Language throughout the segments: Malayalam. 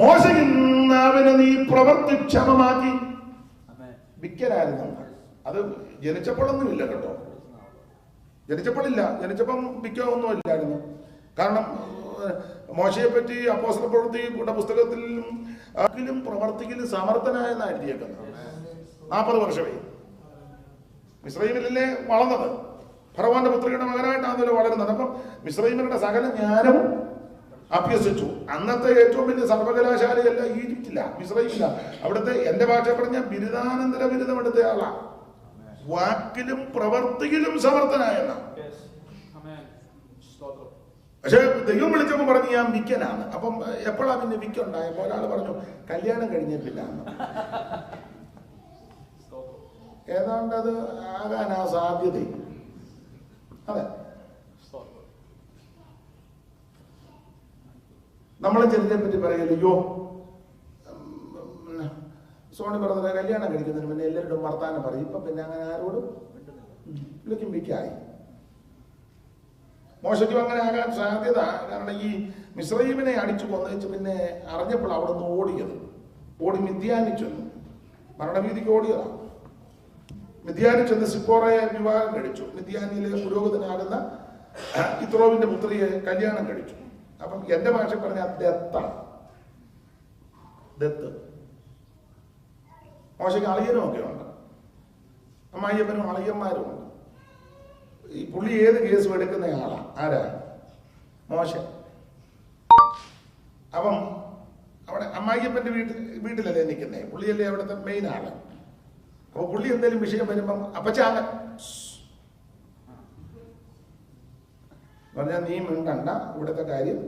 മോശയിന്നവനെ നീ പ്രവൃത്തിക്ഷമമാക്കി. വിക്കനായിരുന്നു. അത് ജനിച്ചപ്പോഴൊന്നുമില്ല കേട്ടോ, ജനിച്ചപ്പോഴില്ല. ജനിച്ചപ്പം വിക്ക ഒന്നും ഇല്ലായിരുന്നു. കാരണം മോശയെ പറ്റി അപ്പോസ്തല പ്രവൃത്തിയുടെ പുസ്തകത്തിലും പ്രവർത്തിക്കലും സമർത്ഥനായെന്നാണ് എഴുതിയേക്കുന്നത്. 40 വർഷമേ മിസ്രയീമിലല്ലേ വളർന്നത്. ഫറവോന്റെ പുത്രിയുടെ മകനായിട്ടാണല്ലോ വളരുന്നത്. അപ്പം മിസ്രയീമിന്റെ സകല ജ്ഞാനവും അഭ്യസിച്ചു. അന്നത്തെ ഏറ്റവും വലിയ സർവകലാശാലയല്ല ഈജിപ്തില്ല, മിസ്രയീമില്ല. അവിടുത്തെ എന്റെ ഭാഷ പറഞ്ഞ ബിരുദാനന്തര ബിരുദം എടുത്ത ആളാ. വാക്കിലും പ്രവർത്തിയിലും സമർത്ഥനായെന്ന. പക്ഷെ ദൈവം വിളിച്ചപ്പോൾ പറഞ്ഞു ഞാൻ വിക്കനാണ്. അപ്പം എപ്പോഴാ പിന്നെ വിക്കുണ്ടായപ്പോ ഒരാൾ പറഞ്ഞു കല്യാണം കഴിഞ്ഞിട്ടില്ല. ഏതാണ്ട് അത് ആകാനാ സാധ്യത. അതെ, നമ്മളെ ചിലരെ പറ്റി പറയല്ലോ, സോണി ബ്രദറെ കല്യാണം കഴിക്കുന്നതിന് പിന്നെ എല്ലാവരോടും വർത്താനം പറയും. ഇപ്പൊ പിന്നെ അങ്ങനെ ആരോടും വിളിക്കും വിക്കായി. മോശയ്ക്കും അങ്ങനെ ആകാൻ സാധ്യത. കാരണം ഈ മിസ്രയീമിനെ അടിച്ചു കൊന്നേച്ച് പിന്നെ അറിഞ്ഞപ്പോൾ അവിടെ നിന്ന് ഓടി മിദ്യാനിൽ ചെന്നു. മരണഭീതിക്ക് ഓടിയതാണ്. മിദ്യാനിൽ ചെന്ന് സിപ്പോറയെ വിവാഹം കഴിച്ചു. മിദ്യാനിയിലെ പുരോഹിതനാകുന്ന ഇത്രോവിന്റെ പുത്രിയെ കല്യാണം കഴിച്ചു. അപ്പം എന്റെ ഭാഷ പറഞ്ഞ ദത്ത്. മോശയ്ക്ക് അളിയനും ഒക്കെ ഉണ്ട്, അമ്മായിയപ്പനും അളിയന്മാരും ഉണ്ട്. ഈ പുള്ളി ഏത് കേസും എടുക്കുന്ന ആളാ. ആരാ? മോശ. അപ്പം അവിടെ അമ്മായിയപ്പന്റെ വീട്ടിലല്ലേ നിൽക്കുന്നേ, പുള്ളിയല്ലേ അവിടുത്തെ മെയിൻ ആള്. അപ്പൊ പുള്ളി എന്തെങ്കിലും വിഷയം വരുമ്പം അപ്പച്ചാങ്ങൻ പറഞ്ഞാൽ നീ മിണ്ടണ്ട, ഇവിടുത്തെ കാര്യം.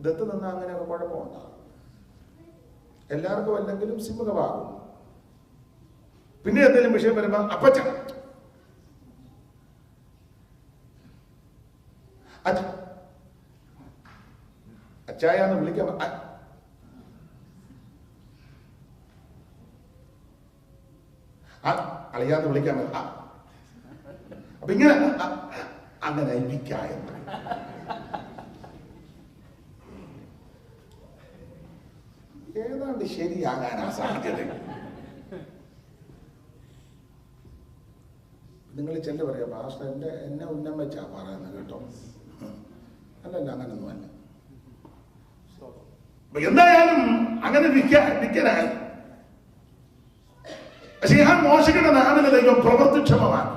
ദത്ത് നിന്ന അങ്ങനെയൊക്കെ കുഴപ്പമുണ്ടാകും. എല്ലാവർക്കും അല്ലെങ്കിലും സിംഹഭാഗം. പിന്നെ എന്തെങ്കിലും വിഷയം വരുമ്പോ അപ്പച്ച അച്ചായാന്ന് വിളിക്കാൻ അളിയാന്ന് വിളിക്കാൻ അപ്പൊ ഇങ്ങനെ അങ്ങനെ വിക്കായ ഏതാണ്ട് ശരിയാകാനാ സാധ്യത. നിങ്ങൾ ചെല്ലു പറയാ പാസ്റ്റർ എന്നെ ഉന്നം വെച്ചാ പറയുന്നത് കേട്ടോ. അല്ലല്ല, അങ്ങനൊന്നും അല്ല. എന്തായാലും അങ്ങനെ വിക്കനായി. പക്ഷെ ആ മോശയുടെ നാവിലെ ദൈവം പ്രവൃത്തിക്ഷമമാണ്.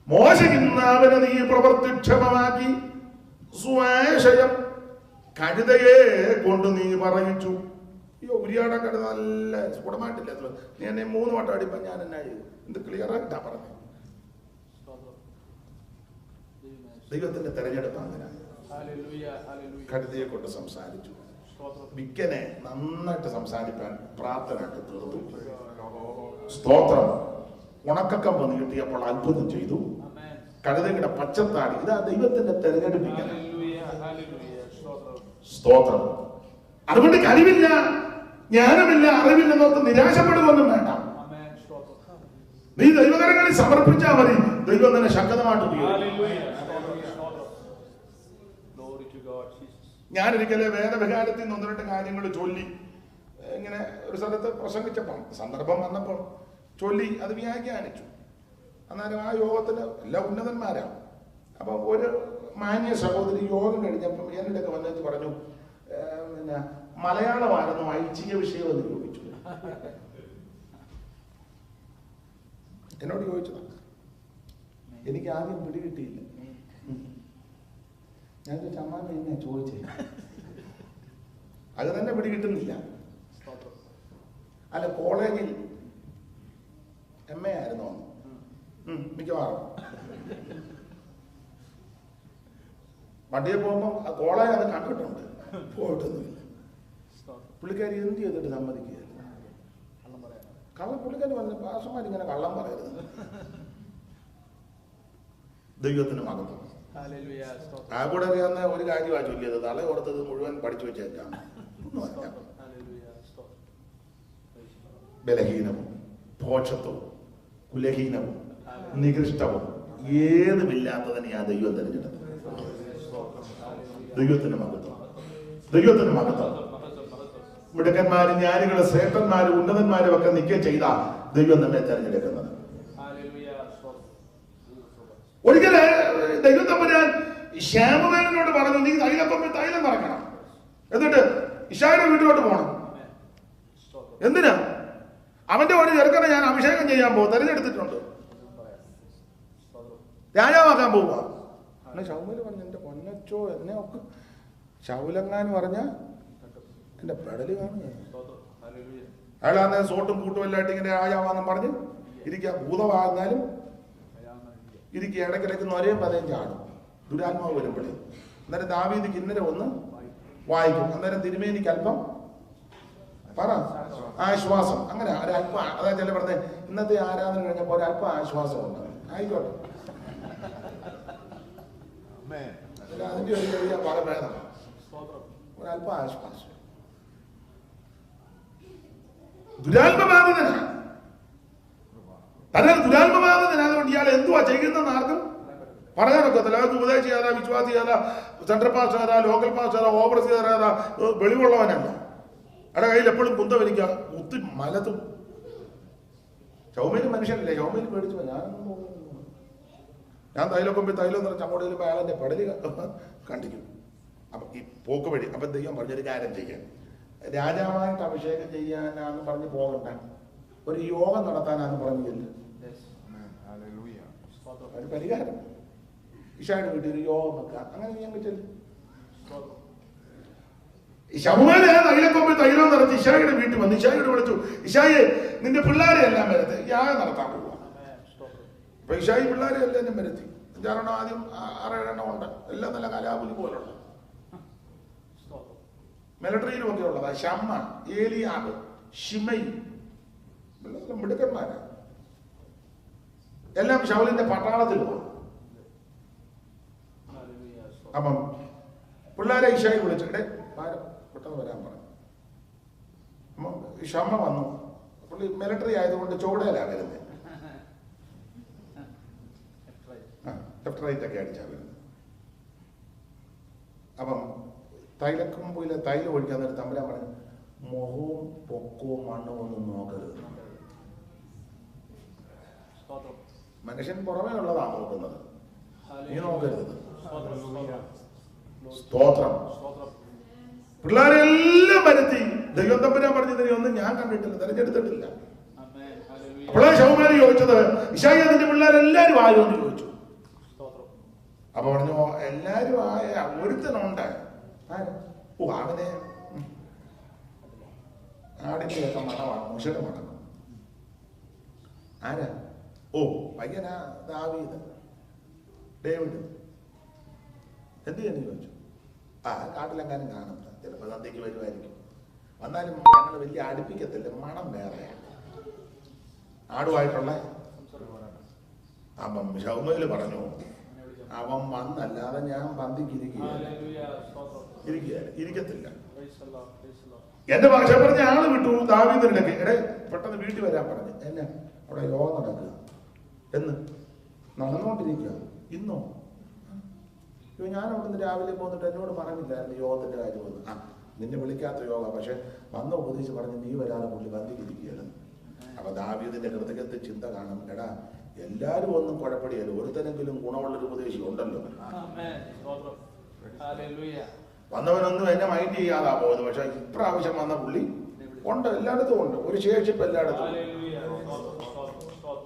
മോശകിന്നാവിനെ നീ പ്രവൃത്തിക്ഷമമാക്കി സ്വേഷയം കഴുതയെ കൊണ്ട് നീ പറയിച്ചു. അയ്യോ, ഉരിയാടാൻ കഴുത നല്ല സ്ഫുടമായിട്ടില്ല. നീ എന്നെ 3 വട്ടം അടിപ്പോ ഞാൻ എന്നാ ചെയ്തു? എന്ത് ക്ലിയർ ആയിട്ടാ പറഞ്ഞു. ദൈവത്തിന്റെ തെരഞ്ഞെടുപ്പാണ്. കഴുതയെ കൊണ്ട് സംസാരിച്ചു. വിക്കനെ നന്നായിട്ട് സംസാരിക്കാൻ പ്രാർത്ഥനയായിട്ട് തീർത്തു. സ്തോത്രം. ഉണക്കക്കമ്പ് നീട്ടിയപ്പോൾ അത്ഭുതം ചെയ്തു. കഴുതയുടെ പച്ചത്താടി. ഇതാ ദൈവത്തിന്റെ തെരഞ്ഞെടുപ്പിക്കൽ. സ്തോത്രം. അതുകൊണ്ട് കഴിവില്ല, ജ്ഞാനമില്ല, അറിവില്ലെന്നോർത്ത് നിരാശപ്പെടുകയൊന്നും വേണ്ട. നീ ദൈവകരങ്ങളിൽ സമർപ്പിച്ചാൽ മതി. ദൈവം തന്നെ ശക്തമായിട്ട് ഉപയോഗിക്കും. ഞാനൊരിക്കലെ വേദവികാരത്തിൽ നിന്ന് 1-2 കാര്യങ്ങൾ ചൊല്ലി ഇങ്ങനെ ഒരു സ്ഥലത്ത് പ്രസംഗിച്ചപ്പോൾ സന്ദർഭം വന്നപ്പോൾ ചൊല്ലി അത് വ്യാഖ്യാനിച്ചു. അന്നേരം ആ യോഗത്തിന് എല്ലാ ഉന്നതന്മാരാണ്. അപ്പൊ ഒരു മാന്യ സഹോദരി യോഗം കഴിഞ്ഞപ്പം എന്നോടൊക്കെ വന്നിട്ട് പറഞ്ഞു, പിന്നെ മലയാളമായിരുന്നു ഐച്ഛിക വിഷയം എന്ന് ചോദിച്ചു. എന്നോട് ചോദിച്ചതാ. എനിക്ക് ആദ്യം പിടികിട്ടിയില്ല. ഞാൻ ചമ്മാൻ എന്നെ ചോദിച്ചേ, അത് തന്നെ പിടികിട്ടുന്നില്ല. അല്ല, കോളേജിൽ MA ആയിരുന്നു മിക്കവാറും. വണ്ടിയെ പോകുമ്പോ കോളേജ് അത് കണ്ടിട്ടുണ്ട്, പോയിട്ടൊന്നുമില്ല. പുള്ളിക്കാരി എന്ത് ചെയ്തിട്ട് സമ്മതിക്കുകയല്ല. കള്ളം പുള്ളിക്കാരി പറഞ്ഞു, പാഷന്മാരിങ്ങനെ കള്ളം പറയരുത്. ദൈവത്തിന് മകത്വം. ആ കൂടെ അറിയാവുന്ന ഒരു കാര്യമാണ് ചൊല്ലിയത്. തല ഓർത്തത് മുഴുവൻ പഠിച്ചു വെച്ചേക്കാണ്. ബലഹീനവും ഭോഷത്വവും കുലഹീനവും നികൃഷ്ടവും ഏതുമില്ലാത്തതിനെ ആ ദൈവം തിരഞ്ഞെടുത്തു. ദൈവത്തിന് മഹത്വം, ദൈവത്തിന് മഹത്വം. മിടുക്കന്മാരും ജ്ഞാനികളും ശ്രേഷ്ഠന്മാരും ഉന്നതന്മാരും ഒക്കെ നിൽക്കുക ചെയ്ത ദൈവം നമ്മെ തെരഞ്ഞെടുക്കുന്നത്. ഒരിക്കല് ദൈവം തമ്പുരാൻ ശ്യാമവേലനോട് പറഞ്ഞു, നീ തൈലക്കൊമ്പിൽ തൈലം നിറക്കണം, എന്നിട്ട് ഇശായിയുടെ വീട്ടിലോട്ട് പോകണം. എന്തിനാ? അവന്റെ ഒരു ചെറുക്കനെ ഞാൻ അഭിഷേകം ചെയ്യാൻ പോകും, തെരഞ്ഞെടുത്തിട്ടുണ്ട്, രാജാവാക്കാൻ പോവുക. അങ്ങനെ ശൗമേല് പറഞ്ഞു, എന്റെ പൊന്നച്ചോ, എന്നെ ഒക്കെ ശൗലങ്ങാന്ന് പറഞ്ഞ എന്റെ പെടല് കാണുക. അയാളാന്ന് സോട്ടും കൂട്ടും എല്ലായിട്ട് ഇങ്ങനെ രാജാവാന്നും പറഞ്ഞ് ഇരിക്കുക. ഭൂതമാകുന്നാലും ഇരിക്കുക. ഇടയ്ക്കിടയ്ക്ക് ഒരേ പതയും ചാടും ദുരാത്മാവ് വരുമ്പോഴേ. അന്നേരം ദാവീദ് കിന്നരം ഒന്ന് വായിക്കും. അന്നേരം തിരുമേനിക്ക് അല്പം പറ ആശ്വാസം. അങ്ങനെ ഒരല്പം, അതായത് ചില പറഞ്ഞ ഇന്നത്തെ ആരാധന കഴിഞ്ഞപ്പോൾ ഒരല്പം ആശ്വാസം ഉണ്ട്. ആയിക്കോട്ടെ, അതിന്റെ ഒരു ചെറിയ പദഭേദം, ഒരല്പം ആശ്വാസം. ദുരാത്മബാധിതനാണ്, തന്നെ ദുരാത്മബാധിതനായതുകൊണ്ട് ഇയാൾ എന്തുവാ ചെയ്യുന്നതെന്ന് ആർക്കും പറയാനൊക്കത്തില്ല. അയാൾക്ക് ഉപദേശം ഏതാ, വിശ്വാസി ഏതാ, സെൻട്രൽ പാസ് ഏതാ, ലോക്കൽ പാസ് ഏതാ, ഓവർസീർ ഏതാ, വെളിവുള്ളവനല്ല. അയാളുടെ കയ്യിൽ എപ്പോഴും കുന്തവലിക്കുക, കുത്തി മലത്തും. ചൗമേല് മനുഷ്യനല്ലേ, ചൗമേല് പേടിച്ചു. ഞാൻ തൈലക്കൊമ്പി തൈലം നിറച്ച് അങ്ങോട്ട് ചെല്ലുമ്പോൾ അയാളെന്റെ പടലി കണ്ടിക്കും. അപ്പൊ ഈ പോക്ക് വഴി. അപ്പൊ ദൈവം പറഞ്ഞൊരു കാര്യം ചെയ്യാൻ, രാജാവായിട്ട് അഭിഷേകം ചെയ്യാനാന്ന് പറഞ്ഞ് പോകണ്ട, ഒരു യോഗം നടത്താനാന്ന് പറഞ്ഞില്ല. ഒരു പരിഹാരം, ഇശായുടെ വീട്ടിൽ ഒരു യോഗം വെക്കാം. അങ്ങനെ ഞങ്ങൾ ചെല്ലും. ശമൂവേല് തൈലക്കൊമ്പിൽ തൈലം നിറച്ച് ഇശായിയുടെ വീട്ടിൽ വന്ന് ഇശായിയോട് വിളിച്ചു, ഇശായെ നിന്റെ പിള്ളേരെ എല്ലാം വരുത്തി യാഗം നടത്താൻ പോവുക. അപ്പൊ ഇശായി പിള്ളേരെ എല്ലാം എന്നെ വരുത്തി. 5-6 ആദ്യം 6-7 ഉണ്ട്. എല്ലാം നല്ല കലാപുലി പോലുള്ള മിലിറ്ററിയിലും ഒക്കെ ഉള്ളതാ. Shammah, Eliab, Shimei, മിടുക്കന്മാരാ. എല്ലാം ശൗലിന്റെ പട്ടാളത്തിൽ പോകും. അപ്പം പിള്ളേരെ ഇശായി വിളിച്ചിട്ട് പെട്ടെന്ന് വരാൻ പറഞ്ഞു. ഷമ്മ വന്നു. പുള്ളി മിലിറ്ററി ആയതുകൊണ്ട് ചോടയിലാ വരുന്നത്. ലെഫ്റ്റ് റൈറ്റ് ഒക്കെ അടിച്ചാ വരുന്നത്. അപ്പം തൈലക്കൊമ്പിലെ തൈലം ഒഴിക്കാൻ നേരം തമ്പുരാൻ പറഞ്ഞു, മുഖവും പൊക്കവും മണ്ണും ഒന്നും നോക്കരുത്. മനുഷ്യൻ പുറമേ ഉള്ളതാ നോക്കുന്നത്, നീ നോക്കരുത്. സ്തോത്രം. പിള്ളേരെല്ലാം വരുത്തി. ദൈവം തമ്പുരാൻ പറഞ്ഞതിനെ ഒന്നും ഞാൻ കണ്ടിട്ടില്ല, തെരഞ്ഞെടുത്തിട്ടില്ല. അപ്പോഴാണ് ശൗമാരി ചോദിച്ചത്, ഇശായി നിന്റെ പിള്ളേരെല്ലാരും ആയോ എന്ന് ചോദിച്ചു. അപ്പൊ പറഞ്ഞു, എല്ലാരും ആയ ഒരുത്തനുണ്ട്. ഓ, അവനെ ആടിന്റെയൊക്കെ മണമാണ്, മുഷയുടെ മണം. ആരാ? ഓ, പയ്യനാ ദാവീദ്, ഡേവിഡ്. എന്ത് ചെയ്യുന്നു ചോദിച്ചു. കാട്ടിലെങ്ങാനും കാണും, ചിലപ്പോൾ സന്ധ്യക്ക് വരുമായിരിക്കും. വന്നാലും ഞങ്ങൾ വലിയ അടുപ്പിക്കത്തില്ല, മണം വേറെയാണ് ആടുമായിട്ടുള്ള. അപ്പം ശൗമേല് പറഞ്ഞു, അവൻ വന്നല്ലാതെ ഞാൻ പന്തിക്ക് ഇരിക്കത്തില്ല. എന്റെ ഭാഷ പറഞ്ഞ ആള് വിട്ടു ദാവീദിനിടയ്ക്ക്. പെട്ടെന്ന് വീട്ടിൽ വരാൻ പറഞ്ഞു. എന്നെ അവിടെ യോഗം നടക്കുക എന്ന് നടന്നുകൊണ്ടിരിക്കുക. ഇന്നോ? ഞാൻ അവിടുന്ന് രാവിലെ പോന്നിട്ട് എന്നോട് പറഞ്ഞില്ലായിരുന്നു യോഗത്തിന്റെ കാര്യം വന്ന്. നിന്നെ വിളിക്കാത്ത യോഗ, പക്ഷെ വന്ന ഉപദേശിച്ച് പറഞ്ഞ് നീ വരാതെ പുള്ളി ബന്ധിക്കിരിക്കുകയായിരുന്നു. അപ്പൊ ദാവീദിന്റെ ഹൃദയത്തെ ചിന്ത കാണും, എടാ എല്ലാരും ഒന്നും കുഴപ്പടിയല്ലോ, ഒരുത്തനെങ്കിലും ഗുണമുള്ളൊരു ഉപദേശി ഉണ്ടല്ലോ. വന്നവനൊന്നും എന്നെ മൈൻഡ് ചെയ്യാതാ പോകുന്നത്. പക്ഷെ ഇപ്രാവശ്യം വന്ന പുള്ളി ഉണ്ട്, എല്ലായിടത്തും ഉണ്ട്, ഒരു ശേഷിപ്പ് എല്ലായിടത്തും.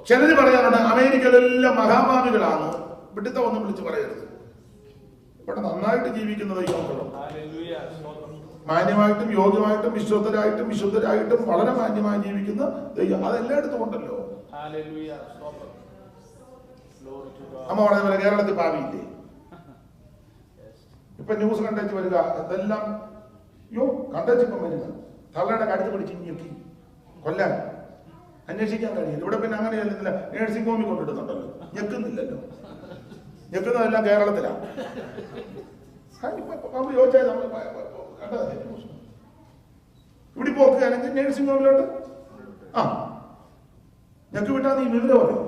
ചിലര് പറയാറുണ്ട് അമേരിക്കയിലെല്ലാം മഹാഭാവികളാണ്. വിട്ടിത്ത ഒന്നും വിളിച്ച് പറയരുത്. ഇവിടെ നന്നായിട്ട് ജീവിക്കുന്നത് യുവാക്കളും മാന്യമായിട്ടും യോഗ്യമായിട്ടും വിശ്വസ്തരായിട്ടും വിശുദ്ധരായിട്ടും വളരെ മാന്യമായി ജീവിക്കുന്ന ദൈവം അതെല്ലായിടത്തും ഉണ്ടല്ലോ. അമ്മ പറഞ്ഞ പോലെ കേരളത്തിൽ ഭാവിയില്ലേ? ഇപ്പൊ ന്യൂസ് കണ്ടേച്ച് വരിക, എന്തെല്ലാം കണ്ടേച്ചിപ്പം വരിക, തള്ളയുടെ കടുത്ത് പിടിച്ച് ഞെക്കി കൊല്ലാൻ അന്വേഷിക്കാൻ കഴിയില്ല. ഇവിടെ പിന്നെ അങ്ങനെ ചെല്ലുന്നില്ല, നേഴ്സിംഗ് ഹോമിൽ കൊണ്ടിടുന്നുണ്ടല്ലോ, ഞെക്കുന്നില്ലല്ലോ. ഞെക്കുന്നതെല്ലാം കേരളത്തിലാണ്. നമ്മൾ ചോദിച്ചാൽ നമ്മൾ കണ്ടതല്ലേ ന്യൂസ്. ഇവിടെ പോക്കുകയാണെങ്കിൽ നേഴ്സിംഗ് ഹോമിലോട്ട് ഞെക്ക് വിട്ടാൽ നീ വിവരം പറയും.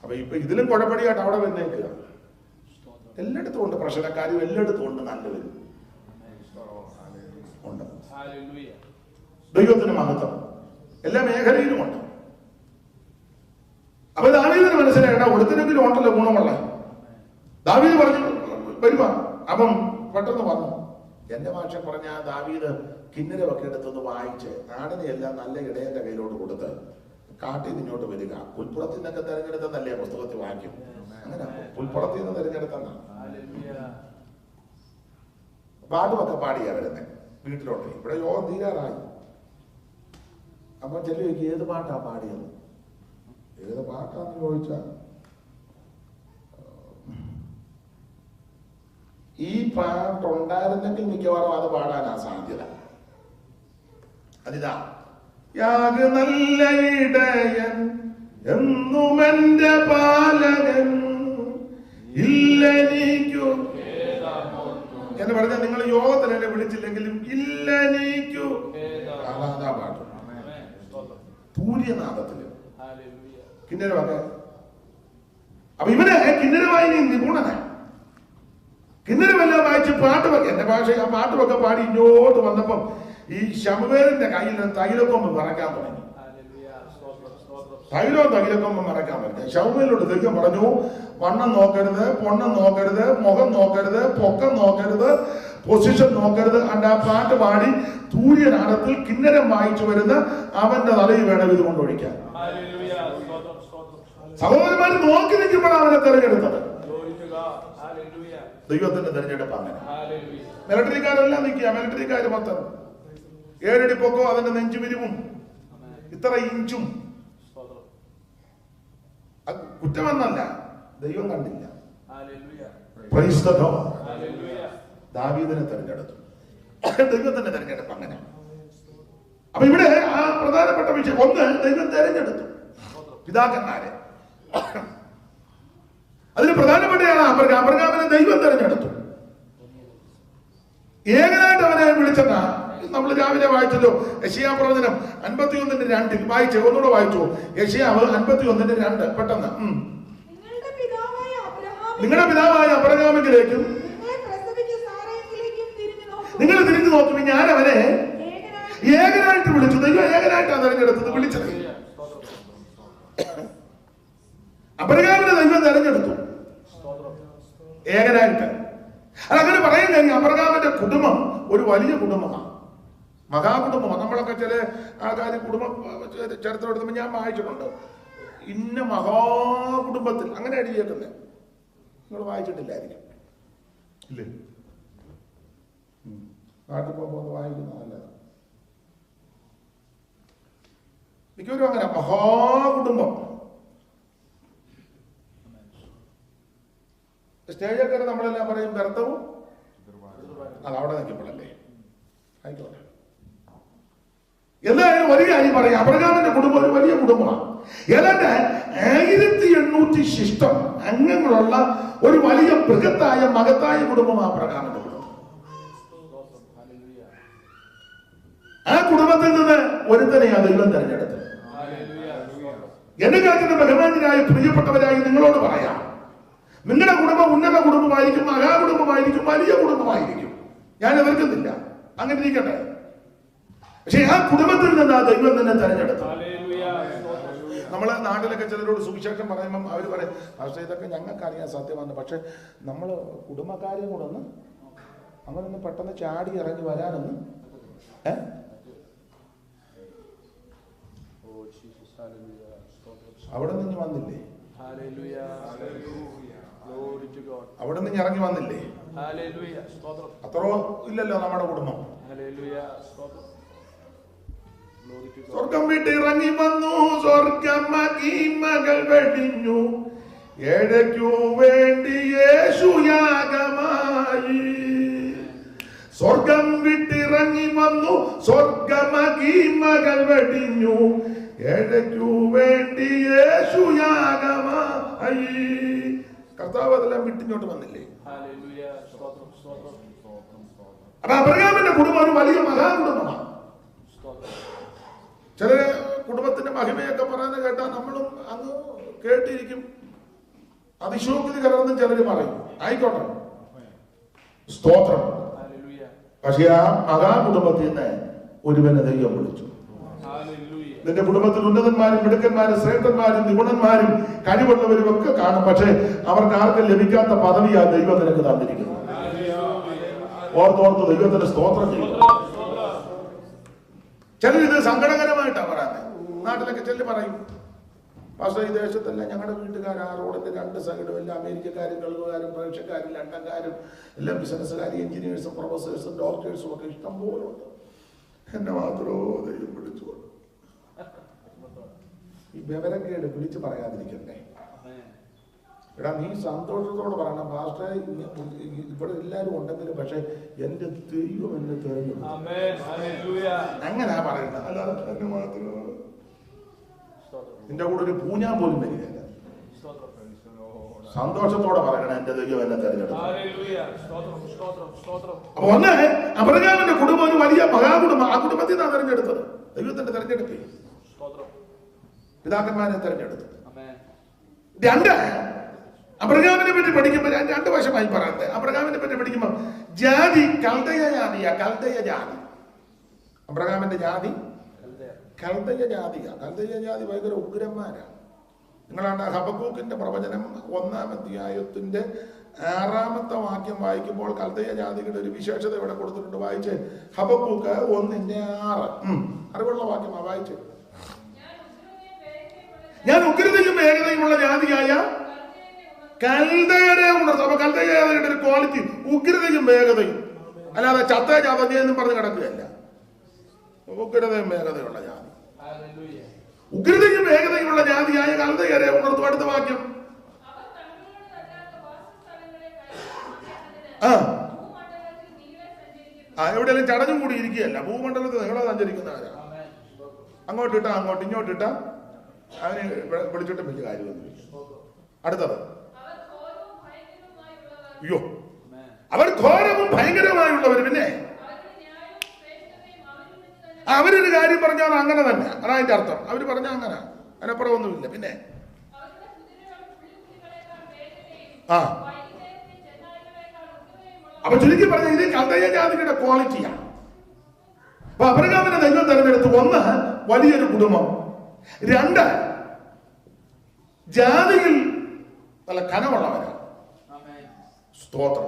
അപ്പൊ ഇപ്പൊ ഇതിലും കുഴപ്പടിയായിട്ട് അവിടെ വന്നേക്കുക. എല്ലായിടത്തും ഉണ്ട് പ്രശ്നക്കാരും, എല്ലായിടത്തും ഉണ്ട് നല്ലവരും ഉണ്ട്. ദൈവത്തിന് മഹത്വം എല്ലാ മേഖലയിലും ഉണ്ട്. അപ്പൊ ദാവീദിന് മനസ്സിലായിട്ടാ ഒരുത്തിനെങ്കിലും ഉണ്ടല്ലോ ഗുണമുള്ള. ദാവീദ് പറഞ്ഞു വരുവാ. അപ്പം പെട്ടെന്ന് വന്നു. എന്റെ ഭാഷ പറഞ്ഞ ആ ദാവീദ് കിന്നരമൊക്കെ എടുത്തൊന്ന് വായിച്ച് നാടിനെ എല്ലാം നല്ല ഇടയന്റെ കയ്യിലോട്ട് കൊടുത്ത് കാട്ടിൽ നിന്നോട്ട് വരിക. പുൽപ്പുറത്തിൽ നിന്നൊക്കെ തെരഞ്ഞെടുത്തെന്നല്ലേ പുസ്തകത്തിൽ വായിക്കും. അങ്ങനെ പുൽപ്പുറത്തിൽ നിന്ന് തെരഞ്ഞെടുത്തെന്ന പാട്ടുമൊക്കെ പാടിയാ വരുന്നേ വീട്ടിലോട്ട്. ഇവിടെ യോഗം തീരാറായി. അപ്പൊ ചെല്ലു ചോദിക്കും ഏത് പാട്ടാ പാടിയത്? ഏത് പാട്ടാന്ന് ചോദിച്ചാൽ ഈ പാട്ടുണ്ടായിരുന്നെങ്കിൽ മിക്കവാറും അത് പാടാനാ സാധ്യത. അതിതാ യാഗ് നല്ല ഇടയൻ എന്നും എന്റെ പാലകൻ ഇല്ലെനിക്കു എന്ന് പറഞ്ഞാൽ നിങ്ങൾ യോഗത്തിന് എന്നെ വിളിച്ചില്ലെങ്കിലും ഇല്ലെനിക്കു അതാ പാട്ട്. പൂര്യനാഥത്തില് കിന്നരമൊക്കെ. അപ്പൊ ഇവന് കിന്നരമായി നിപുണനായി. കിന്നരമെല്ലാം വായിച്ച് പാട്ടുമൊക്കെ എന്റെ ഭാഷ ആ പാട്ടുമൊക്കെ പാടി ഇങ്ങോട്ട് വന്നപ്പം ഈ ശമുവേലിന്റെ കയ്യിൽ തൈലക്കൊമ്പ് മറക്കാൻ തുടങ്ങി. തൈലക്കൊമ്പ് മറക്കാൻ പറ്റും. ശമുവേലോട് ദൈവം പറഞ്ഞു, വണ്ണം നോക്കരുത്, പൊണ്ണം നോക്കരുത്, മുഖം നോക്കരുത്, പൊക്കം നോക്കരുത്, പൊസിഷൻ നോക്കരുത്. അണ്ട് ആ പാട്ട് പാടി തൂര്യനാടത്തിൽ കിന്നരം വായിച്ചു വരുന്ന അവന്റെ തലയിൽ വേണം ഇത് കൊണ്ടൊഴിക്കാൻ. സഹോദരന്മാർ നോക്കി നിൽക്കുമ്പോഴാണ് അവനെ തെരഞ്ഞെടുത്തത്. ദൈവത്തിന്റെ തെരഞ്ഞെടുപ്പ് അങ്ങനെ. മിലിറ്ററിക്കാരെല്ലാം നിൽക്കുക. മിലിറ്ററിക്കാർ മൊത്തം 7 അടി പൊക്കോ, അതിന്റെ നെഞ്ചുവിരിവും ഇത്ര ഇഞ്ചും. കുറ്റമെന്നല്ല, ദൈവം കണ്ടില്ല. ദാവീദിനെ തെരഞ്ഞെടുത്തു. ദൈവത്തിന്റെ തെരഞ്ഞെടുപ്പ് അങ്ങനെ. അപ്പൊ ഇവിടെ ആ പ്രധാനപ്പെട്ട വിഷയം ഒന്ന്, ദൈവം തെരഞ്ഞെടുത്തു പിതാക്കന്മാരെ. അതിന് പ്രധാനപ്പെട്ടയാണ് അബ്രഹാമിനെ ദൈവം തെരഞ്ഞെടുത്തു. ഏകനായിട്ട് അവനെ വിളിച്ചെന്നാ നമ്മൾ രാവിലെ വായിച്ചല്ലോ. യെശയ്യാ പ്രവചനം 51:2 വായിച്ചു. ഒന്നുകൂടെ വായിച്ചു. യെശയ്യാവ് 51:2 പെട്ടെന്ന്. നിങ്ങളുടെ പിതാവായ അബ്രഹാമിലേക്കും നിങ്ങൾ തിരിഞ്ഞു നോക്കും. ഞാൻ അവനെ ഏകനായിട്ട് വിളിച്ചു. ദൈവം ഏകനായിട്ടാണ് തെരഞ്ഞെടുത്തത്, വിളിച്ചത്. അബ്രഹാമിനെ ദൈവം തെരഞ്ഞെടുത്തു ഏകനായിട്ട്. അതങ്ങനെ പറയാൻ കഴിയും. അബ്രഹാമിന്റെ കുടുംബം ഒരു വലിയ കുടുംബമാണ്, മഹാകുടുംബമാണ്. നമ്മളൊക്കെ ചില ആൾക്കാർ കുടുംബം ചരിത്രം എടുക്കുമ്പോൾ ഞാൻ വായിച്ചിട്ടുണ്ട്. ഇന്ന മഹാകുടുംബത്തിൽ അങ്ങനെ എഴുതിയേക്കുന്നത് നിങ്ങൾ വായിച്ചിട്ടില്ലായിരിക്കും, ഇല്ലേ? നാട്ടിൽ പോകുമ്പോൾ വായിക്കുന്ന നല്ലതാണ്. മിക്കവരും അങ്ങനെ മഹാകുടുംബം. സ്റ്റേജൊക്കെ നമ്മളെല്ലാം പറയും വ്യർത്ഥവും. അത് അവിടെ നിൽക്കുമ്പോഴല്ലേ ആയിക്കോട്ടെ. എന്തായാലും ഒരു കാര്യം പറയാം, അബ്രഹാമിന്റെ കുടുംബം ഒരു വലിയ കുടുംബമാണ്. ഏതാണ്ട് 1800 ശിഷ്ടം അംഗങ്ങളുള്ള ഒരു വലിയ ബൃഹത്തായ മഹത്തായ കുടുംബമാണ് അബ്രഹാമിന്റെ കുടുംബം. ആ കുടുംബത്തിൽ നിന്ന് ഒരുത്തനെയാണ് ദൈവം തെരഞ്ഞെടുത്തത്. എന്നെ കേൾക്കുന്ന ബഹുമാന്യരായ പ്രിയപ്പെട്ടവരായി നിങ്ങളോട് പറയാം, നിങ്ങളുടെ കുടുംബം ഉന്നത കുടുംബമായിരിക്കും, മഹാകുടുംബമായിരിക്കും, വലിയ കുടുംബമായിരിക്കും. ഞാൻ എതിർക്കുന്നില്ല, അങ്ങനെ ഇരിക്കട്ടെ. പക്ഷെ ആ കുടുംബത്തിൽ നിന്ന് ആ ദൈവം തന്നെ തെരഞ്ഞെടുത്തു. നമ്മളെ നാട്ടിലൊക്കെ ചിലരോട് സുവിശേഷം പറയുമ്പം അവർ പറയും, പക്ഷേ ഇതൊക്കെ ഞങ്ങൾക്ക് അറിയാൻ സത്യമാണ്, പക്ഷെ നമ്മൾ കുടുംബക്കാരെയും കൂടെ ഒന്ന് അങ്ങനൊന്ന് പെട്ടെന്ന് ചാടി ഇറങ്ങി വരാനൊന്ന് അവിടെ നിന്ന് വന്നില്ലേ? അവിടെ നിന്ന് ഇറങ്ങി വന്നില്ലേ? അത്രോ ഇല്ലല്ലോ നമ്മുടെ കുടുംബം. സ്വർഗം വിട്ട് ഇറങ്ങി വന്നു, സ്വർഗമാക്കി മകൾ വെടിഞ്ഞു, ഏഴയ്ക്കു വേണ്ടി യേശു യാഗമായി. സ്വർഗം വിട്ടിറങ്ങി വന്നു, സ്വർഗമാക്കി മകൾ വെടിഞ്ഞു, ഏഴയ്ക്കു വേണ്ടി യേശു യാഗമായി. കർത്താവ് അതെല്ലാം വിട്ടിങ്ങോട്ട് വന്നില്ലേ? അപ്പൊ അബ്രഹാമിന്റെ കുടുംബം ഒരു വലിയ മഹാകുടുംബമാണ്. ചില കുടുംബത്തിന്റെ മഹിമയൊക്കെ പറയുന്നത് കേട്ടാൽ നമ്മളും അങ്ങ് കേട്ടിരിക്കും. അതിശോക്തി കലർന്നും ചിലര് പറയും. ആയിക്കോട്ടെ, സ്തോത്രം. പക്ഷെ ആ മഹാകുടുംബത്തിൽ നിന്ന് ഒരുവനെ ദൈവം വിളിച്ചു. നിന്റെ കുടുംബത്തിൽ ഉന്നതന്മാരും മിടുക്കന്മാരും ശ്രേഷ്ഠന്മാരും നിപുണന്മാരും കഴിവുള്ളവരും ഒക്കെ കാണും. പക്ഷെ അവർക്ക് ആർക്കും ലഭിക്കാത്ത പദവിയാ ദൈവം നിനക്ക് തന്നിരിക്കുന്നത്. ഓർത്തോർത്ത് ദൈവത്തിന്റെ സ്തോത്രം ചെയ്യും. ചിലരിത് സങ്കടകരമായിട്ടാണ് പറയുന്നത്. നാട്ടിലൊക്കെ ചിലർ പറയും, പക്ഷേ ഈ ദേശത്തല്ല ഞങ്ങളുടെ വീട്ടുകാർ ആ റോഡിന്റെ രണ്ട് സൈഡും എല്ലാം അമേരിക്കക്കാരും ഗൾഫുകാരും പ്രേക്ഷക്കാരും ലണ്ടൻകാരും എല്ലാം ബിസിനസ്സുകാരും എഞ്ചിനീയേഴ്സും പ്രൊഫസേഴ്സും ഡോക്ടേഴ്സും ഒക്കെ ഇഷ്ടം പോലെ ഉണ്ട്. എന്നെ മാത്രമോ ദൈവം വിളിച്ചു. ഈ വിവരക്കേട് വിളിച്ച് പറയാതിരിക്കണ്ടേ? എടാ, നീ സന്തോഷത്തോടെ പറയണം, പാസ്റ്ററെ ഇവിടെ എല്ലാവരും ഉണ്ടെങ്കിലും പക്ഷെ എന്റെ ദൈവം എന്നെ തിരഞ്ഞെടുത്തു. അങ്ങനാ പറയണ്ട. അല്ലാതെ എന്നെ മാത്രമോ നിന്റെ കൂടെ ഒരു പൂഞ്ഞാൻ പോലും വരികയില്ല. സന്തോഷത്തോടെ പറയണം, എന്റെ ദൈവം എന്നെ തിരഞ്ഞെടുത്തു. അപ്പൊ ഒന്ന് അബ്രഹാമിന്റെ കുടുംബം ഒരു വലിയ മഹാകുടുംബം. ആ കുടുംബത്തിൽ നിന്നാണ് തെരഞ്ഞെടുത്തത്. ദൈവത്തിന്റെ തെരഞ്ഞെടുപ്പ് പിതാക്കന്മാരെ തെരഞ്ഞെടുത്തു. രണ്ട്, അബ്രഹാമിനെ പറ്റി പഠിക്കുമ്പോൾ രണ്ട് വശമായി പറയുന്നത്. അബ്രഹാമിനെ പറ്റി പഠിക്കുമ്പോൾ ജാതി കൽദയ ജാതിയാ. കൽദയ ജാതി, അബ്രഹാമിന്റെ ജാതി കൽദയ ജാതിയാ. കൽദയ ജാതി ഭയങ്കര ഉഗ്രന്മാരാണ്. നിങ്ങളാണ് ഹബക്കൂക്കിന്റെ പ്രവചനം 1-ാം അധ്യായത്തിന്റെ 6-ാമത്തെ വാക്യം വായിക്കുമ്പോൾ കൽദയ ജാതികളുടെ ഒരു വിശേഷത ഇവിടെ കൊടുത്തിട്ടുണ്ട്. വായിച്ച് ഹബക്കൂക്ക് 1:6. അറിവുള്ള വാക്യമാ, വായിച്ച്. ഞാൻ ഉഗ്രതയും വേഗതയുമുള്ള ജാതിയായ കൽദയരെ ഉണർത്തും. അപ്പൊ കൽദയ ജാതിയുടെ ഒരു ക്വാളിറ്റി ഉഗ്രതയും വേഗതയും, അല്ലാതെ ചത്ത ജാതി എന്നും പറഞ്ഞ് കിടക്കുകയല്ല. ഉഗ്രതയും വേഗതയുള്ള ജാതി, ഉഗ്രതയും വേഗതയുമുള്ള ജാതിയായ കൽദയരെ ഉണർത്തും. അടുത്ത വാക്യം, എവിടെയെങ്കിലും ചടഞ്ഞും കൂടി ഇരിക്കുകയല്ല, ഭൂമണ്ഡലത്തിൽ നിങ്ങളെ സഞ്ചരിക്കുന്നവരാ. അങ്ങോട്ടിട്ടാ അങ്ങോട്ട് ഇങ്ങോട്ടിട്ടാ അവന് വിളിച്ചിട്ട് വലിയ കാര്യമൊന്നുമില്ല. അടുത്തത്, അയ്യോ അവർ ഘോരവും ഭയങ്കരമായുള്ളവർ. പിന്നെ അവരൊരു കാര്യം പറഞ്ഞാൽ അങ്ങനെ തന്നെ, അതാ അതിന്റെ അർത്ഥം. അവര് പറഞ്ഞാൽ അങ്ങനെ, അതിനപ്പുറം ഒന്നുമില്ല. പിന്നെ അപ്പൊ ചുരുക്കി പറഞ്ഞ ഇത് കൽദയ ജാതിയുടെ ക്വാളിറ്റിയാണ്. അപ്പൊ അബ്രഹാമിനെ ദൈവം തെരഞ്ഞെടുത്തു. ഒന്ന്, വലിയൊരു കുടുംബം. രണ്ട്, ജാതിയിൽ നല്ല കനമുള്ളവരാണ്. സ്തോത്രം.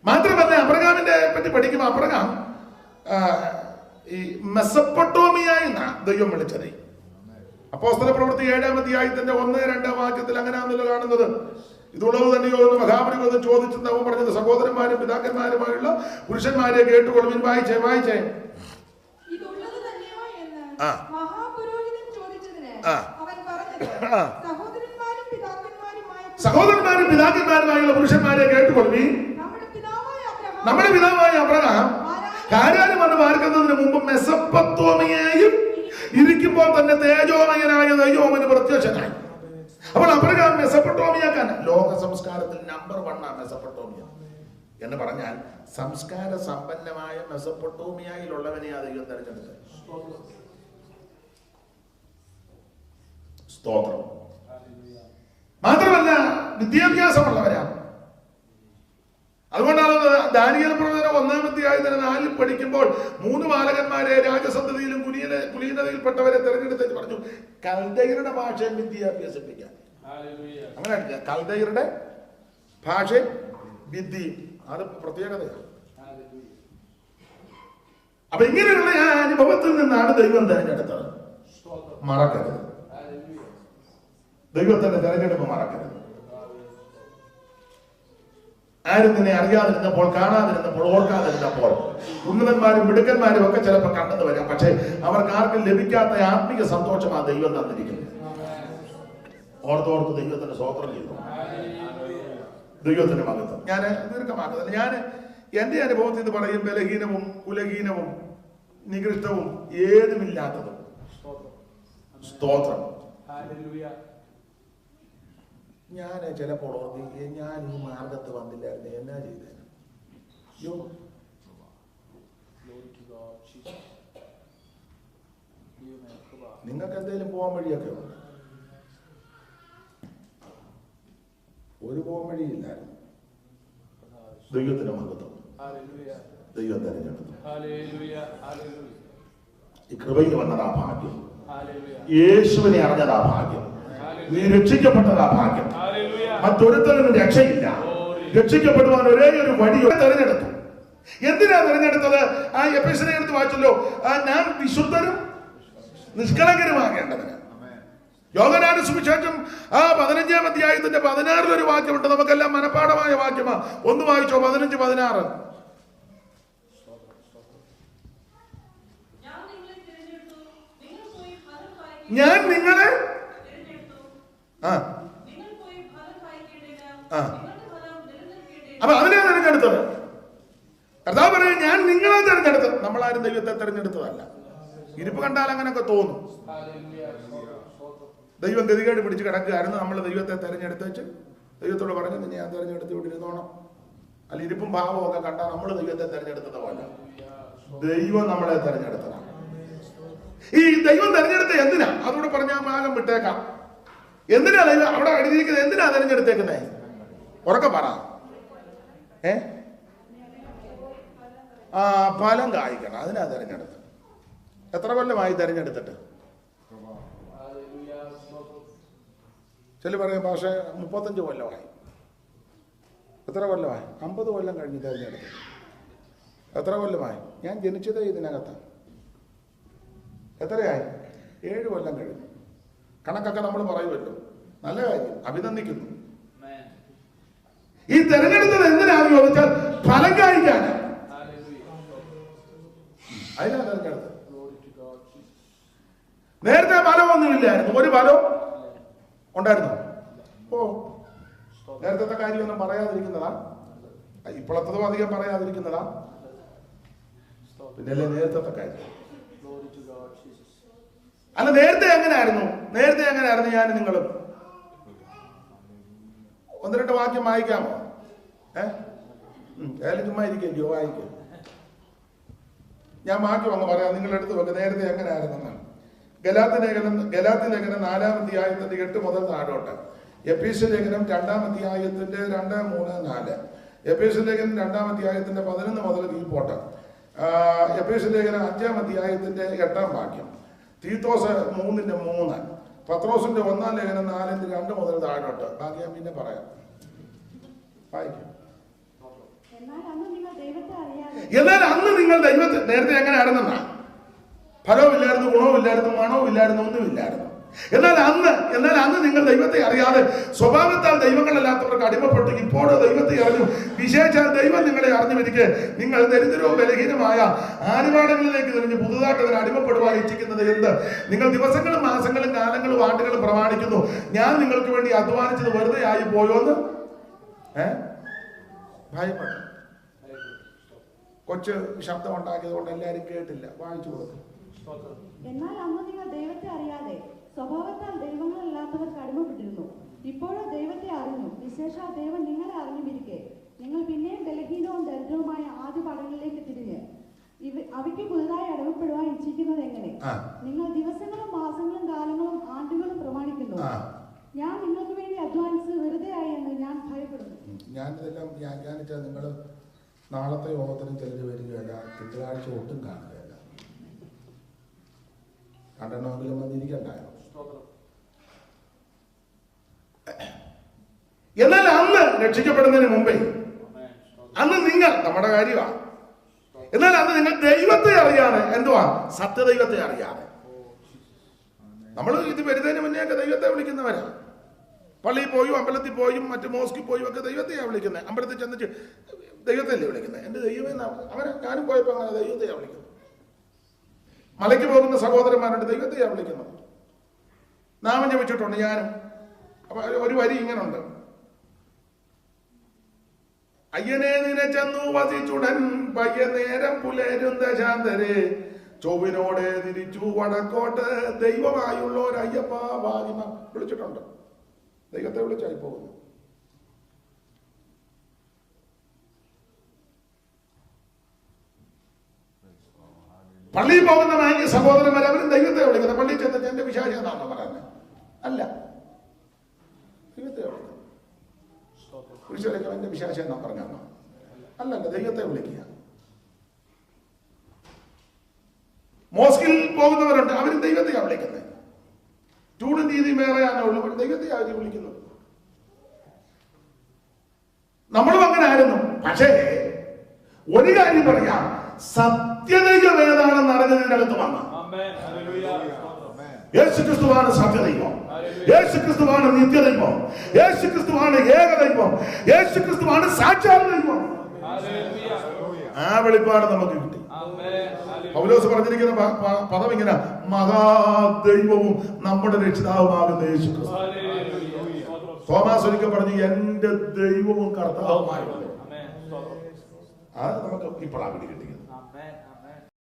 മാത്രമല്ല അബ്രഹാമിന്റെ പറ്റി പഠിക്കുമ്പോൾ അബ്രഹാം ഈ മെസപ്പൊട്ടോമിയ എന്നാ ദൈവം വിളിച്ചത്. അപ്പോസ്തല പ്രവൃത്തി 7-ാം അധ്യായത്തിന്റെ 1-2 വാക്യത്തിൽ അങ്ങനെയാണല്ലോ കാണുന്നത്. ഇതുള്ളത് തന്നെയോ എന്ന് മഹാപുരുഷ ചോദിച്ചെന്ന് അവൻ പറഞ്ഞത്, സഹോദരന്മാരും പിതാക്കന്മാരുമായുള്ള പുരുഷന്മാരെ കേട്ടുകൊള്ളുവിൻ. വായിച്ചേ വായിച്ചേ. സഹോദരന്മാരും പിതാക്കന്മാരുമായുള്ള പുരുഷന്മാരെ കേട്ടുകൊള്ളുവിൻ. നമ്മുടെ പിതാവായ അബ്രഹാം കാനാന് വന്ന് പാർക്കുന്നതിന് മുമ്പ് മെസപ്പൊത്തോമിയയിൽ ഇരിക്കുമ്പോൾ തന്നെ തേജോമയനായ ദൈവത്തിന് പ്രത്യക്ഷനായി. അപ്പോൾ അബ്രഹാം മെസപ്പൊട്ടോമിയക്കാരൻ. ലോക സംസ്കാരത്തിൽ നമ്പർ 1 മെസപ്പൊട്ടോമിയ എന്ന് പറഞ്ഞാൽ സംസ്കാര സമ്പന്നമായ മെസപ്പൊട്ടോമിയയിലുള്ളവനെയാ ദൈവം തെരഞ്ഞെടുത്തത്. സ്തോത്രം. മാത്രമല്ല വിദ്യാഭ്യാസമുള്ളവരാണ്. അതുകൊണ്ടാണ് ദാനിയേൽ പ്രവചനം 1-ാം അധ്യായത്തിന് 4 പഠിക്കുമ്പോൾ 3 ബാലകന്മാരെ രാജസന്തതിയിലും കുലീനതയിൽപ്പെട്ടവരെ തെരഞ്ഞെടുത്തെന്ന് പറഞ്ഞു. കൽദയരുടെ ഭാഷയും വിദ്യാഭ്യാസിപ്പിക്കാൻ. അങ്ങനെ കൽദയരുടെ ഭാഷയും വിദ്യയും അത് പ്രത്യേകതയാണ്. അപ്പൊ ഇങ്ങനെയുള്ള ആ അനുഭവത്തിൽ നിന്നാണ് ദൈവം തെരഞ്ഞെടുത്തത്. മറക്കരുത്, ദൈവത്തിന്റെ തെരഞ്ഞെടുപ്പ് മറക്കരുത്. ആരും നിന്നെ അറിയാതിരുന്നപ്പോൾ, കാണാതിരുന്നപ്പോൾ, ഓർക്കാതിരുന്നപ്പോൾ ഉന്നതന്മാരും മിടുക്കന്മാരും ഒക്കെ ചിലപ്പോൾ കണ്ടെന്ന് വരാം. പക്ഷെ അവർക്ക് ആർക്കും ലഭിക്കാത്ത ആത്മീയ സന്തോഷമാണ് ദൈവം തന്നിരിക്കുന്നത്. ഓർത്തോർത്ത് ദൈവത്തിന്റെ സ്തോത്രം ചെയ്തു. ദൈവത്തിന്റെ മഹത്വം. ഞാൻ ദീർഘമാക്കുന്നില്ല. ഞാൻ എന്റെ അനുഭവത്തിൽ ഇത് പറയും. ബലഹീനവും കുലഹീനവും നികൃഷ്ടവും ഏതുമില്ലാത്തതും. സ്തോത്രം. ഞാൻ ചിലപ്പോൾ ഓർമ്മ, ഞാൻ ഈ മാർഗത്ത് വന്നില്ലായിരുന്നു എന്നാ ചെയ്തേനെ. നിങ്ങൾക്ക് എന്തെങ്കിലും പോകാൻ വഴിയൊക്കെ ഉണ്ട്? ഒരു പോകാൻ വഴിയില്ലായിരുന്നു. ദൈവത്തിന്റെ മഹത്വം, ദൈവം തെരഞ്ഞെടുത്തു. ഈ കൃപയിൽ വന്നതാ ഭാഗ്യം. യേശുവിനെ അറിഞ്ഞതാ ഭാഗ്യം. നീ രക്ഷിക്കപ്പെട്ടതാ ഭാഗ്യം. മറ്റൊരുത്തരും രക്ഷയില്ല. രക്ഷിക്കപ്പെടുവാൻ ഒരേ ഒരു വഴി തെരഞ്ഞെടുത്തു. എന്തിനാ തെരഞ്ഞെടുത്തത്? ആ എഫെസ്യരെ എടുത്ത് വായിച്ചല്ലോ, ഞാൻ വിശുദ്ധരും നിഷ്കളങ്കരുമാകേണ്ടതിന്. യോഹന്നാന്റെ സുവിശേഷം 15-ാം അധ്യായത്തിന്റെ 16 വാക്യമുണ്ട്. നമുക്കെല്ലാം മനഃപാഠമായ വാക്യമാ. ഒന്ന് വായിച്ചോ, 15-16. ഞാൻ നിങ്ങളെ അപ്പൊ അതിനെ തെരഞ്ഞെടുത്തത്. കർത്താവ് പറയും, ഞാൻ നിങ്ങളെ തെരഞ്ഞെടുത്തത്. നമ്മളാരും ദൈവത്തെ തെരഞ്ഞെടുത്തതല്ല. ഇരിപ്പ് കണ്ടാൽ അങ്ങനെയൊക്കെ തോന്നും. ദൈവം ഗതികേട് പിടിച്ച് കിടക്കുകയായിരുന്നു. നമ്മൾ ദൈവത്തെ തെരഞ്ഞെടുത്ത് വെച്ച് ദൈവത്തോട് പറഞ്ഞു, നിന്നെ ഞാൻ തെരഞ്ഞെടുത്ത് ഇവിടെ ഇരുന്നോണം. അല്ല, ഇരിപ്പും ഭാവവും ഒക്കെ കണ്ടാൽ നമ്മൾ ദൈവത്തെ തെരഞ്ഞെടുത്തത് പോലെ ദൈവം നമ്മളെ തെരഞ്ഞെടുത്തതാണ്. ഈ ദൈവം തെരഞ്ഞെടുത്ത എന്തിനാ? അതുകൂടെ പറഞ്ഞാൽ ഭാഗം വിട്ടേക്കാം. എന്തിനാ ദൈവം അവിടെ എഴുതിയിരിക്കുന്നത്? എന്തിനാ തെരഞ്ഞെടുത്തേക്കുന്നേ? ഉറക്കെ പറ. ഫലം കായ്ക്കണം, അതിനാ തെരഞ്ഞെടുത്ത്. എത്ര കൊല്ലമായി തെരഞ്ഞെടുത്തിട്ട്? ചില പറയും പക്ഷേ 35 കൊല്ലമായി. എത്ര കൊല്ലമായി? 50 കൊല്ലം കഴിഞ്ഞ് തെരഞ്ഞെടുത്ത്. എത്ര കൊല്ലമായി? ഞാൻ ജനിച്ചത് ഇതിനകത്താണ്. എത്രയായി? 7 കൊല്ലം കഴിഞ്ഞു. കണക്കൊക്കെ നമ്മൾ പറയുമല്ലോ. നല്ല കാര്യം, അഭിനന്ദിക്കുന്നു. ഈ തെരഞ്ഞെടുത്തത് എന്തിനാണെന്ന് ചോദിച്ചാൽ ഫലം കായ്ക്കാനാണ്. അതിനാ തെരഞ്ഞെടുത്തത്. നേരത്തെ ഫലമൊന്നുമില്ലായിരുന്നു. ഒരു ഫലം ഉണ്ടായിരുന്നോ? നേരത്തെ കാര്യമൊന്നും പറയാതിരിക്കുന്നതാ. ഇപ്പോഴത്തതും അധികം പറയാതിരിക്കുന്നതാ. പിന്നല്ലേ നേരത്തെ കാര്യം. അല്ല, നേരത്തെ എങ്ങനെയായിരുന്നു? ഞാൻ നിങ്ങളും 1-2 വാക്യം വായിക്കാമോ? ഏതായാലും ചുമ്മാ ഇരിക്കല്ലോ, വായിക്കും. ഞാൻ വാക്യം ഒന്ന് പറയാം, നിങ്ങളെടുത്ത് വെക്കുക. നേരത്തെ എങ്ങനെയായിരുന്നെന്നാണ്. ഗലാത്യ ലേഖനം 4-ാം അധ്യായത്തിന്റെ 8 മുതൽ താഴോട്ട്. എഫേസ്യ ലേഖനം 2-ാം അധ്യായത്തിന്റെ 2, 3, 4. എഫേസ്യ ലേഖനം 2-ാം അധ്യായത്തിന്റെ 11 മുതൽ കീഴ്പോട്ട്. എഫേസ്യ ലേഖനം 5-ാം അധ്യായത്തിന്റെ 8-ാം വാക്യം. തീത്തോസ് 3:3. പത്രോസിന്റെ 1-ാം ലേഖനം 4-2 മുതൽ താഴോട്ട്. ബാക്കി ഞാൻ പിന്നെ പറയാം. വായിക്കും. എന്നാൽ അന്ന് നിങ്ങൾ ദൈവത്തെ നേരത്തെ എങ്ങനെ ആയിരുന്നെന്നാ? ഫലവുമില്ലായിരുന്നു, ഗുണവുമില്ലായിരുന്നു, മണവുമില്ലായിരുന്നു, ഒന്നുമില്ലായിരുന്നു. എന്നാൽ അന്ന് നിങ്ങൾ ദൈവത്തെ അറിയാതെ സ്വഭാവത്താൽ ദൈവങ്ങളല്ലാത്തവർക്ക് അടിമപ്പെട്ടു. ഇപ്പോൾ ദൈവത്തെ അറിഞ്ഞു. വിശേഷാൽ ദൈവം നിങ്ങളെ അറിഞ്ഞുവരിക്കെ നിങ്ങൾ ദരിദ്രവും ബലഹീനമായ ആനുപാഠങ്ങളിലേക്ക് തിരിഞ്ഞ് പുതുതായിട്ട് അതിന് അടിമപ്പെടുവാൻ ഇച്ഛിക്കുന്നത് എന്ത്? നിങ്ങൾ ദിവസങ്ങളും മാസങ്ങളും കാലങ്ങളും ആണ്ടുകളും പ്രമാണിക്കുന്നു. ഞാൻ നിങ്ങൾക്ക് വേണ്ടി അധ്വാനിച്ചത് വെറുതെ ആയി പോയോന്ന് ഭയപ്പെട്ടു. കൊച്ച് ശബ്ദം ഉണ്ടാക്കിയത് കൊണ്ട് എല്ലാവരും കേട്ടില്ല. വായിച്ചു കൊടുക്കും. എന്നാൽ അന്ന് നിങ്ങൾ ദൈവത്തെ അറിയാതെ സ്വഭാവത്താൽ ദൈവങ്ങളല്ലാത്തവർക്ക് അടിമപ്പെട്ടിരുന്നു. ഇപ്പോഴോ ദൈവത്തെ അറിഞ്ഞു. വിശേഷാൽ ദൈവം നിങ്ങളെ അറിഞ്ഞുമിരിക്കെ നിങ്ങൾ പിന്നെയും ബലഹീനവും ദരിദ്രവുമായ ആദ്യ പാഠങ്ങളിലേക്ക് തിരിഞ്ഞ് അവയ്ക്ക് പുതുതായി അടിമപ്പെടുവാൻ ഇച്ഛിക്കുന്നത് എങ്ങനെ? നിങ്ങൾ ദിവസങ്ങളും മാസങ്ങളും കാലങ്ങളും ആണ്ടുകളും പ്രമാണിക്കുന്നു. ഞാൻ നിങ്ങൾക്ക് വേണ്ടി അധ്വാനിച്ചത് വെറുതെ ആയി എന്ന് ഞാൻ ഭയപ്പെടുന്നു. ഞാനിതെല്ലാം വ്യാഖ്യാനിച്ചാൽ നിങ്ങൾ നാളത്തെ യോഗത്തിനും ചിലർ വരികയല്ല, തിങ്കളാഴ്ച ഒട്ടും കാണുകയല്ല. കണ്ടെണ്ണമെങ്കിലും വന്നിരിക്കണ്ടായോ? എന്നാൽ അന്ന് രക്ഷിക്കപ്പെടുന്നതിന് മുമ്പേ, അന്ന് നിങ്ങൾ നമ്മുടെ കാര്യമാണ്. എന്നാൽ അന്ന് നിങ്ങൾ ദൈവത്തെ അറിയാതെ, എന്തുവാ? സത്യദൈവത്തെ അറിയാതെ. നമ്മൾ ഇത് വരുന്നതിന് മുന്നേ ഒക്കെ ദൈവത്തെ വിളിക്കുന്നവരാ. പള്ളിയിൽ പോയും അമ്പലത്തിൽ പോയും മറ്റു മോസ്കിൽ പോയും ഒക്കെ ദൈവത്തെയാണ് വിളിക്കുന്നത്. അമ്പലത്തിൽ ചെന്നിട്ട് ദൈവത്തെയല്ലേ വിളിക്കുന്നത്? എൻ്റെ ദൈവമേ, അവരെ ഞാനും പോയപ്പോൾ അങ്ങനെ ദൈവത്തെയാണ് വിളിക്കുന്നത്. മലയ്ക്ക് പോകുന്ന സഹോദരന്മാരുടെ ദൈവത്തെയാണ് വിളിക്കുന്നത്. നാമം ജപിച്ചിട്ടുണ്ട് ഞാനും. അപ്പൊ ഒരു വരി ഇങ്ങനുണ്ട്: അയ്യനെ നിനച്ചെന്നു വസിച്ചുടൻ പയ്യനേരം പുലരും ദശാന്തരെ ചൊവ്വിനോടെ തിരിച്ചു വടക്കോട്ട് ദൈവമായുള്ളൊരയ്യപ്പ ഭാഗ്യമ വിളിച്ചിട്ടുണ്ട്. ദൈവത്തെ വിളിച്ചായി പോകുന്നു. പള്ളിയിൽ പോകുന്ന മാന്യ സഹോദരന്മാർ അവരും ദൈവത്തെ വിളിക്കുന്നത്. പള്ളിയിൽ ചെന്നിട്ട് എന്റെ പിശാച് എന്നാണോ പറയുന്നത്? അല്ല, ദൈവത്തെ വിളിക്കുന്നത്. കുരിശിലേക്ക് എന്റെ പിശാച് എന്നാ പറഞ്ഞാണോ? അല്ലല്ല, ദൈവത്തെ വിളിക്കുക. മോസ്കിൽ പോകുന്നവരുണ്ട്, അവരും ദൈവത്തെയാണ് വിളിക്കുന്നത്. ചൂടും രീതിയും വേറെയാണോ ഉള്ളു, ദൈവത്തെ അവർ വിളിക്കുന്നത്. നമ്മളും അങ്ങനെ ആയിരുന്നു. പക്ഷേ ഒരു കാര്യം പറയാം, സത്യദൈവം ഏതാണെന്ന് അറിഞ്ഞതിനകത്ത് വന്ന യേശുക്രിസ്തുവാണ് സത്യദൈവം, യേശുക്രിസ്തുവാണ് നിത്യദൈവം, യേശുക്രിസ്തുവാണ് ഏകദൈവം, യേശുക്രിസ്തുവാണ് സാക്ഷാൽ ദൈവം. ആ വെളിപ്പാട് നമുക്ക് കിട്ടി. പൗലോസ് പറഞ്ഞിരിക്കുന്ന പദം ഇങ്ങനെ, മഹാദൈവവും നമ്മുടെ രക്ഷിതാവുമാകുന്ന യേശുക്രിസ്തു. തോമാസ് ഒരിക്കൽ പറഞ്ഞു, എന്റെ ദൈവവും കർത്താവുമായിരുന്നു. അത് നമുക്ക് ഇപ്പോഴാണ് കിട്ടിയത്.